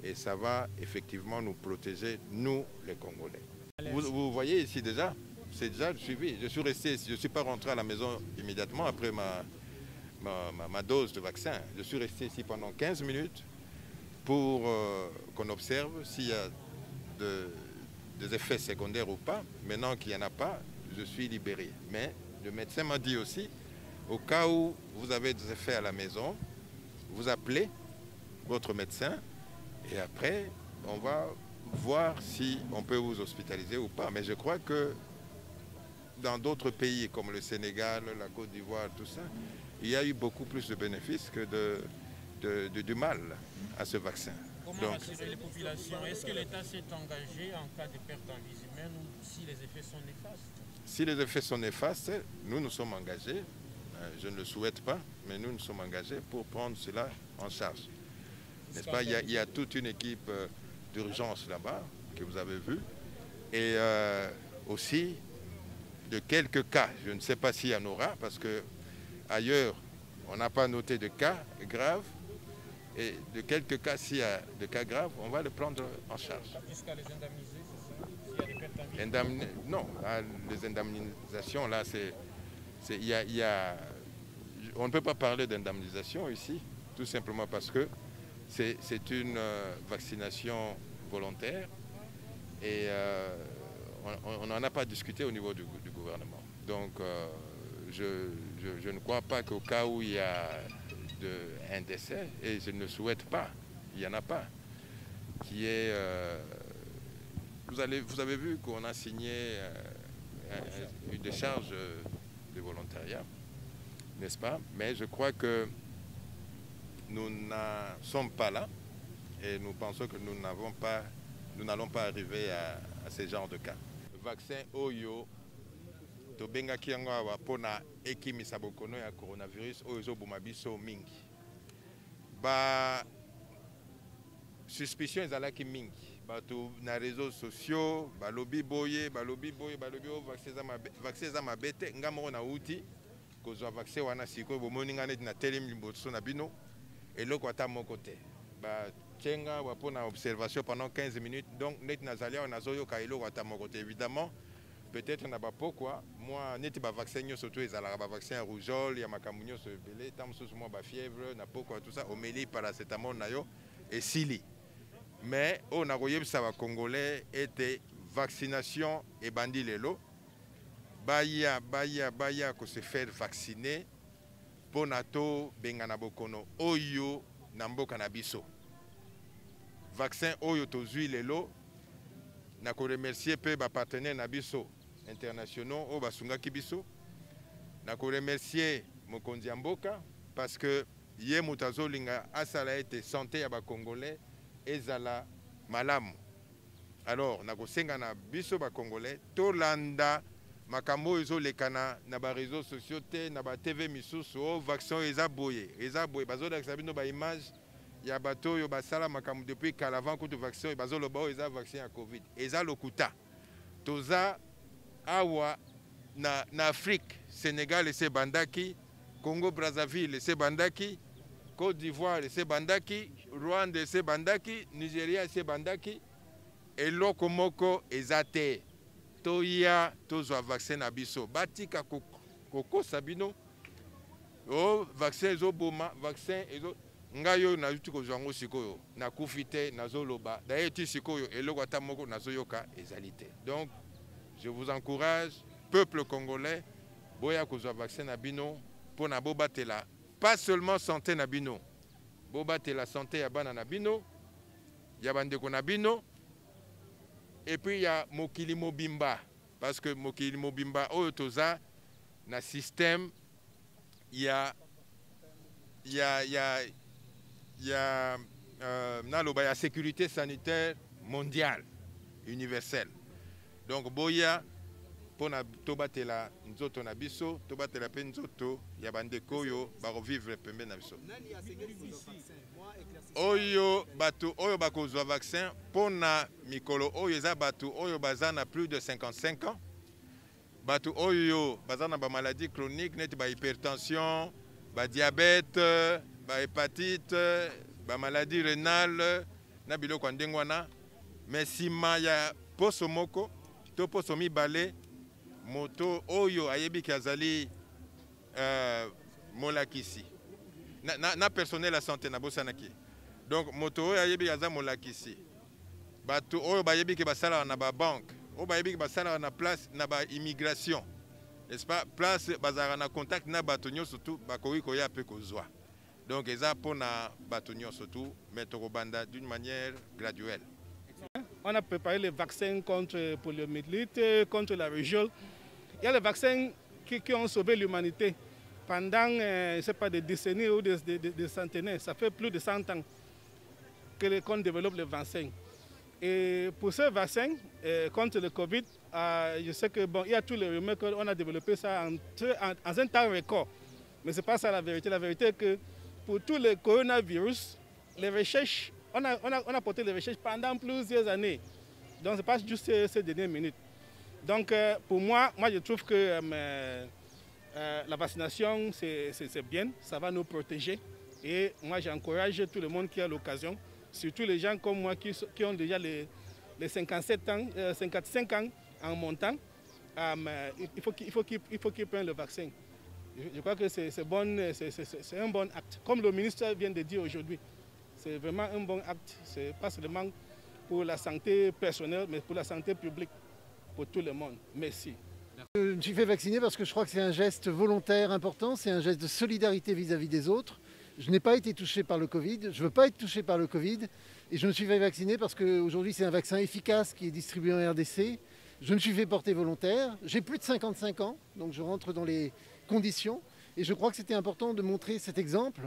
Et ça va effectivement nous protéger, nous, les Congolais. Vous voyez ici déjà, c'est déjà le suivi. Je suis resté, je ne suis pas rentré à la maison immédiatement après ma dose de vaccin. Je suis resté ici pendant 15 minutes pour qu'on observe s'il y a des effets secondaires ou pas. Maintenant qu'il n'y en a pas, je suis libéré. Mais le médecin m'a dit aussi, au cas où vous avez des effets à la maison, vous appelez votre médecin et après, on va voir si on peut vous hospitaliser ou pas. Mais je crois que dans d'autres pays comme le Sénégal, la Côte d'Ivoire, tout ça, il y a eu beaucoup plus de bénéfices que du mal à ce vaccin. Comment rassurer les populations? Est-ce que l'État s'est engagé en cas de perte en vie humaine ou si les effets sont néfastes? Si les effets sont néfastes, nous nous sommes engagés. Je ne le souhaite pas, mais nous nous sommes engagés pour prendre cela en charge. N'est-ce pas? Il y a toute une équipe d'urgence là-bas, que vous avez vu. Et aussi, de quelques cas, je ne sais pas s'il y en aura, parce qu'ailleurs, on n'a pas noté de cas graves. Et de quelques cas, s'il y a de cas graves, on va le prendre en charge. Jusqu'à les indemniser, c'est ça? S'il y a des pertes en vie? Non, là, les indemnisations, là, on ne peut pas parler d'indemnisation ici, tout simplement parce que c'est une vaccination volontaire et on n'en a pas discuté au niveau du gouvernement. Donc, je ne crois pas qu'au cas où il y a un décès, et je ne le souhaite pas, il n'y en a pas, qui est... vous avez vu qu'on a signé une décharge de volontariat, n'est-ce pas? Mais je crois que nous n'en sommes pas là et nous pensons que nous n'allons pas arriver à ce genre de cas. Le vaccin Oyo, tobengaki yango awa pona ekimisa bokono ya coronavirus oyo ezoboma biso mingi. Ba suspicion ezalaki mingi. Bato na réseaux sociaux, balobi boye, vaccin za mabete, nga moko na uti kozwa vaccin wana sikoyo bomoni nga neti na telemi liboso na bino eloko ata moko te. Ba tienga wapona observation pendant 15 minutes, donc neti nazali awa nazoyoka eloko ata moko te. Évidemment, peut-être na bapokwa, moi neti ba vaccin nyonso to ezalaka ba vaccin ya rougeole, ya makambo nyonso ebele, ta mosusu mwa ba fièvre, na pokwa tout ça, omeli paracétamol na yo esili. Mais on a koyebisa ba Congolais était vaccination et bandi lelo. Baya ko se faire vacciner pour nato bengana bokono oyo na mboka na biso. Vaccin oyo tozui lelo na ko remercier pe ba partenaires na biso internationaux o basungaki biso. Na ko remercier mokonzi ya mboka parce que ye mutazo linga asala ete santé ya ba Congolais ezala malamu. Alors na ko senga na biso ba Congolais tolanda makambo ezolekana na ba réseaux sociaux te na ba TV misusu o vaccin eza boye bazolakisa bino ba image ya bato yo basala makambo depuis kala avant que vaccin bazoloba eza vaccin ya Covid eza lokuta toza awa na Afrique, Sénégal ese bandaki, Congo Brazzaville ese bandaki, Côte d'Ivoire ese bandaki, Rwanda ese bandaki, Nigeria ese bandaki, eloko moko eza te. Toya tozwa vaccin na biso batika koko sabino o vaccin ezoboma vaccin ezo ngayo na yuti kozwa ngo sikoyo na kufite nazoloba d'ailleurs ti sikoyo eloko ata moko nazoyoka ezalite. Donc je vous encourage peuple congolais, boya kozwa vaccin na bino pour na bobatela pas seulement santé na bino, bobatela santé ya bana na bino, ya bandeko na bino, et puis ya mokili mobimba, parce que mokili mobimba oyo toza na système ya sécurité sanitaire mondiale universelle. Donc boya pona tobatela nzoto na biso, tobatela pe nzoto ya bandeko oyo bakovivre pembe na biso. Oyo batu oyo bakozwa vaccin pona mikolo oyo eza batu oyo baza na plus de 55 ans. Batu oyo baza na ba maladie chronique neti ba hypertension, ba diabète, ba hépatite, ba maladie rénale na biloko ndenge wana. Mais sima ya poso moko to poso mibale moto oyo ayebi ki azali molakisi na personnel la santé na bosanaki. Donc moto oyo ayebi aza molakisi batu oyo bayebi ki basala na ba banque oyo bayebi ki basala na place na ba immigration, n'est-ce pas, place bazara na contact na batu nyonso tu bakoki koya pe kozwa. Donc eza pona batu nyonso tu mais tokobanda d'une manière graduelle. On a préparé les vaccins contre poliomyélite, contre la rougeole. Il y a les vaccins qui ont sauvé l'humanité pendant, je ne sais pas, des décennies ou des centenaires. Ça fait plus de 100 ans qu'on développe les vaccins. Et pour ce vaccin contre le Covid, je sais que bon, il y a tous les rumeurs qu'on a développé ça en un temps record. Mais ce n'est pas ça la vérité. La vérité est que pour tous les coronavirus, les recherches, on a porté les recherches pendant plusieurs années. Donc ce n'est pas juste ces dernières minutes. Donc pour moi je trouve que la vaccination c'est bien, ça va nous protéger. Et moi j'encourage tout le monde qui a l'occasion, surtout les gens comme moi qui ont déjà les 57 ans, 55 ans en montant, il faut qu'ils prennent le vaccin. Je crois que c'est un bon acte. Comme le ministre vient de dire aujourd'hui, c'est vraiment un bon acte. Ce n'est pas seulement pour la santé personnelle, mais pour la santé publique, pour tout le monde. Merci. Je me suis fait vacciner parce que je crois que c'est un geste volontaire important, c'est un geste de solidarité vis-à-vis des autres. Je n'ai pas été touché par le Covid, je ne veux pas être touché par le Covid, et je me suis fait vacciner parce qu'aujourd'hui c'est un vaccin efficace qui est distribué en RDC. Je me suis fait porter volontaire, j'ai plus de 55 ans, donc je rentre dans les conditions, et je crois que c'était important de montrer cet exemple,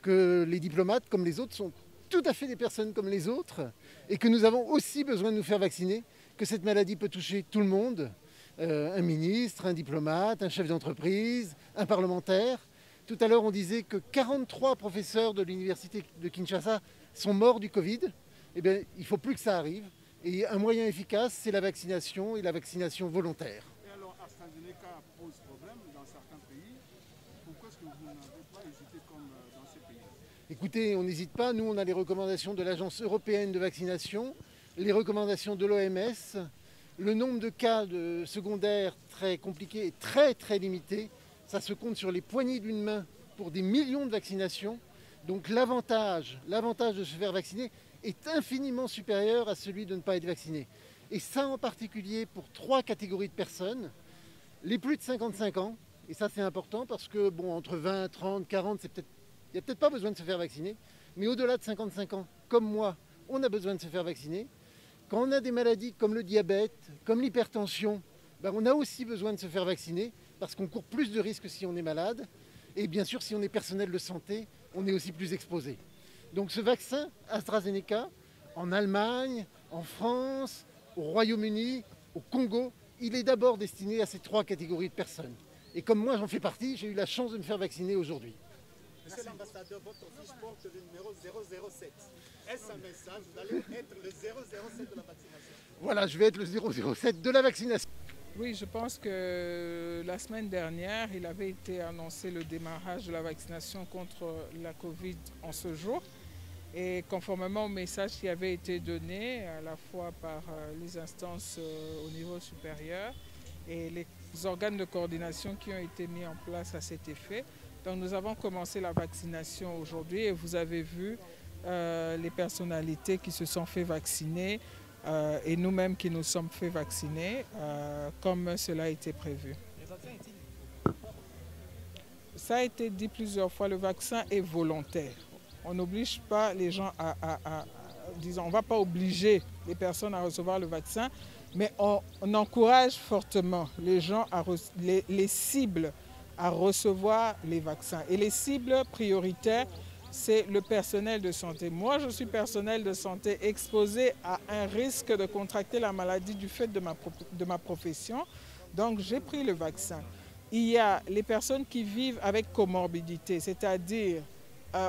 que les diplomates comme les autres sont tout à fait des personnes comme les autres, et que nous avons aussi besoin de nous faire vacciner, que cette maladie peut toucher tout le monde, un ministre, un diplomate, un chef d'entreprise, un parlementaire. Tout à l'heure on disait que 43 professeurs de l'université de Kinshasa sont morts du Covid. Eh bien, il ne faut plus que ça arrive. Et un moyen efficace, c'est la vaccination et la vaccination volontaire. Et alors, AstraZeneca pose problème dans certains pays. Pourquoi est-ce que vous n'avez pas hésité comme dans ces pays? Écoutez, on n'hésite pas. Nous, on a les recommandations de l'Agence européenne de vaccination, les recommandations de l'OMS. Le nombre de cas de secondaires très compliqués est très limité. Ça se compte sur les poignées d'une main pour des millions de vaccinations. Donc l'avantage de se faire vacciner est infiniment supérieur à celui de ne pas être vacciné. Et ça en particulier pour 3 catégories de personnes. Les plus de 55 ans, et ça c'est important parce que bon, entre 20, 30, 40, il n'y a peut-être pas besoin de se faire vacciner. Mais au-delà de 55 ans, comme moi, on a besoin de se faire vacciner. Quand on a des maladies comme le diabète, comme l'hypertension, ben on a aussi besoin de se faire vacciner parce qu'on court plus de risques si on est malade. Et bien sûr, si on est personnel de santé, on est aussi plus exposé. Donc ce vaccin AstraZeneca, en Allemagne, en France, au Royaume-Uni, au Congo, il est d'abord destiné à ces 3 catégories de personnes. Et comme moi j'en fais partie, j'ai eu la chance de me faire vacciner aujourd'hui. Monsieur l'ambassadeur, votre fiche porte le numéro 007. Est-ce un message? Vous allez être le 007 de la vaccination? Voilà, je vais être le 007 de la vaccination. Oui, je pense que la semaine dernière, il avait été annoncé le démarrage de la vaccination contre la Covid en ce jour. Et conformément au message qui avait été donné à la fois par les instances au niveau supérieur et les organes de coordination qui ont été mis en place à cet effet. Donc nous avons commencé la vaccination aujourd'hui et vous avez vu les personnalités qui se sont fait vacciner et nous-mêmes qui nous sommes fait vacciner comme cela a été prévu. Ça a été dit plusieurs fois, le vaccin est volontaire. On n'oblige pas les gens disons, on ne va pas obliger les personnes à recevoir le vaccin, mais on encourage fortement les gens, les cibles à recevoir les vaccins. Et les cibles prioritaires, c'est le personnel de santé. Moi, je suis personnel de santé exposé à un risque de contracter la maladie du fait de ma profession. Donc, j'ai pris le vaccin. Il y a les personnes qui vivent avec comorbidité, c'est-à-dire,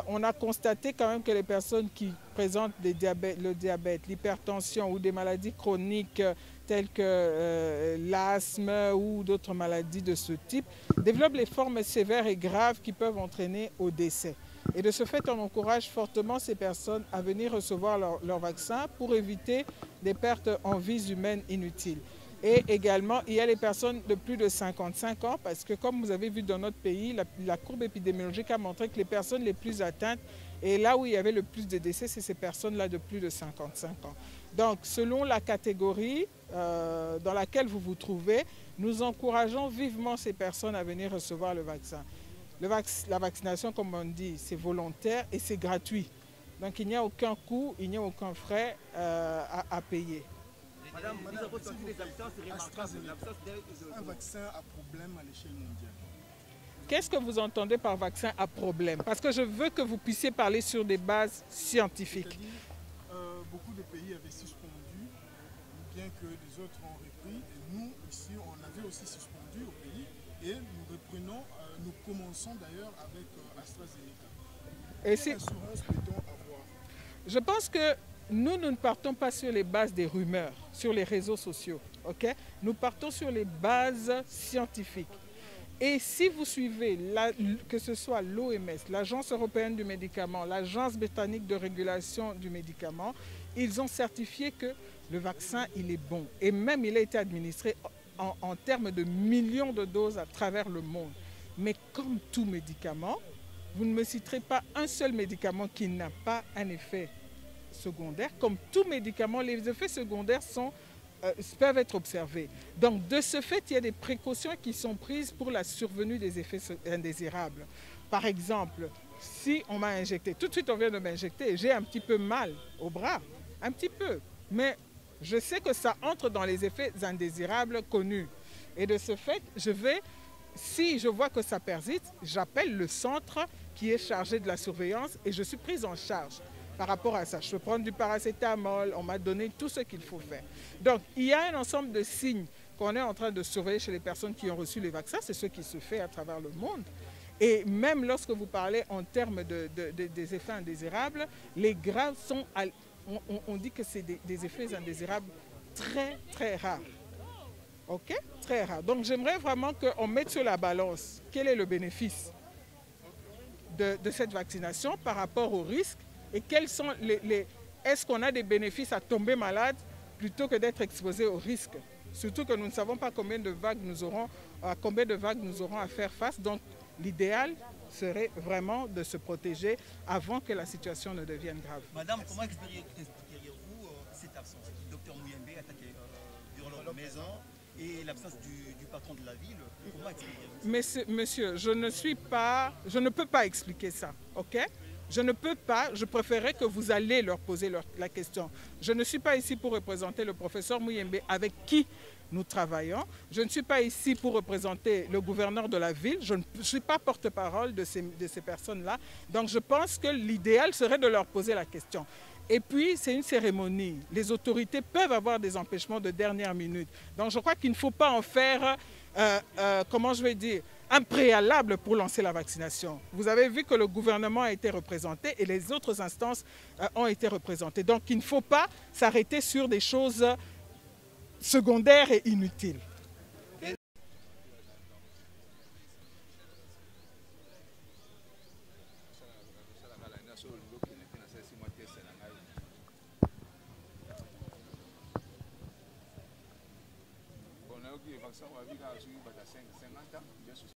on a constaté quand même que les personnes qui présentent le diabète, l'hypertension ou des maladies chroniques telles que l'asthme ou d'autres maladies de ce type, développent les formes sévères et graves qui peuvent entraîner au décès. Et de ce fait, on encourage fortement ces personnes à venir recevoir leur vaccin pour éviter des pertes en vies humaines inutiles. Et également, il y a les personnes de plus de 55 ans, parce que comme vous avez vu dans notre pays, la courbe épidémiologique a montré que les personnes les plus atteintes, et là où il y avait le plus de décès, c'est ces personnes-là de plus de 55 ans. Donc, selon la catégorie dans laquelle vous vous trouvez, nous encourageons vivement ces personnes à venir recevoir le vaccin. La vaccination, comme on dit, c'est volontaire et c'est gratuit. Donc, il n'y a aucun coût, il n'y a aucun frais à payer. Madame, nous avons sorti des absences remarquables. Un vaccin à problème à l'échelle mondiale. Qu'est-ce que vous entendez par vaccin à problème? Parce que je veux que vous puissiez parler sur des bases scientifiques. Beaucoup de pays avaient suspendu, bien que les autres ont repris. Et nous, ici, on avait aussi suspendu au pays. Et nous reprenons, nous commençons d'ailleurs avec AstraZeneca. Quelle assurance peut-on avoir? Je pense que nous ne partons pas sur les bases des rumeurs, sur les réseaux sociaux. Okay? Nous partons sur les bases scientifiques. Et si vous suivez, que ce soit l'OMS, l'Agence européenne du médicament, l'Agence britannique de régulation du médicament, ils ont certifié que le vaccin, il est bon. Et même, il a été administré en termes de millions de doses à travers le monde. Mais comme tout médicament, vous ne me citerez pas un seul médicament qui n'a pas un effet secondaire. Comme tout médicament, les effets secondaires peuvent être observés. Donc, de ce fait, il y a des précautions qui sont prises pour la survenue des effets indésirables. Par exemple, si on m'a injecté, tout de suite on vient de m'injecter, j'ai un petit peu mal au bras, un petit peu, mais je sais que ça entre dans les effets indésirables connus. Et de ce fait, si je vois que ça persiste, j'appelle le centre qui est chargé de la surveillance et je suis prise en charge. Par rapport à ça, je peux prendre du paracétamol, on m'a donné tout ce qu'il faut faire. Donc, il y a un ensemble de signes qu'on est en train de surveiller chez les personnes qui ont reçu les vaccins, c'est ce qui se fait à travers le monde. Et même lorsque vous parlez en termes des effets indésirables, les graves sont, on dit que c'est des effets indésirables très, très rares. OK? Très rares. Donc, j'aimerais vraiment qu'on mette sur la balance quel est le bénéfice de cette vaccination par rapport au risque. Et quels sont est-ce qu'on a des bénéfices à tomber malade plutôt que d'être exposé au risque? Surtout que nous ne savons pas combien de vagues nous aurons à faire face. Donc l'idéal serait vraiment de se protéger avant que la situation ne devienne grave. Madame, comment expliqueriez-vous cette absence? Docteur Mouyembe attaqué durant leur maison et l'absence du patron de la ville. Comment expliqueriez-vous? Monsieur, je ne peux pas expliquer ça, ok? Je ne peux pas, je préférerais que vous allez leur poser la question. Je ne suis pas ici pour représenter le professeur Mouyembe avec qui nous travaillons. Je ne suis pas ici pour représenter le gouverneur de la ville. Je ne suis pas porte-parole de ces personnes-là. Donc je pense que l'idéal serait de leur poser la question. Et puis, c'est une cérémonie. Les autorités peuvent avoir des empêchements de dernière minute. Donc je crois qu'il ne faut pas en faire, comment je vais dire, un préalable pour lancer la vaccination. Vous avez vu que le gouvernement a été représenté et les autres instances ont été représentées. Donc il ne faut pas s'arrêter sur des choses secondaires et inutiles. vaccin wa vika su bata 50 bien sûr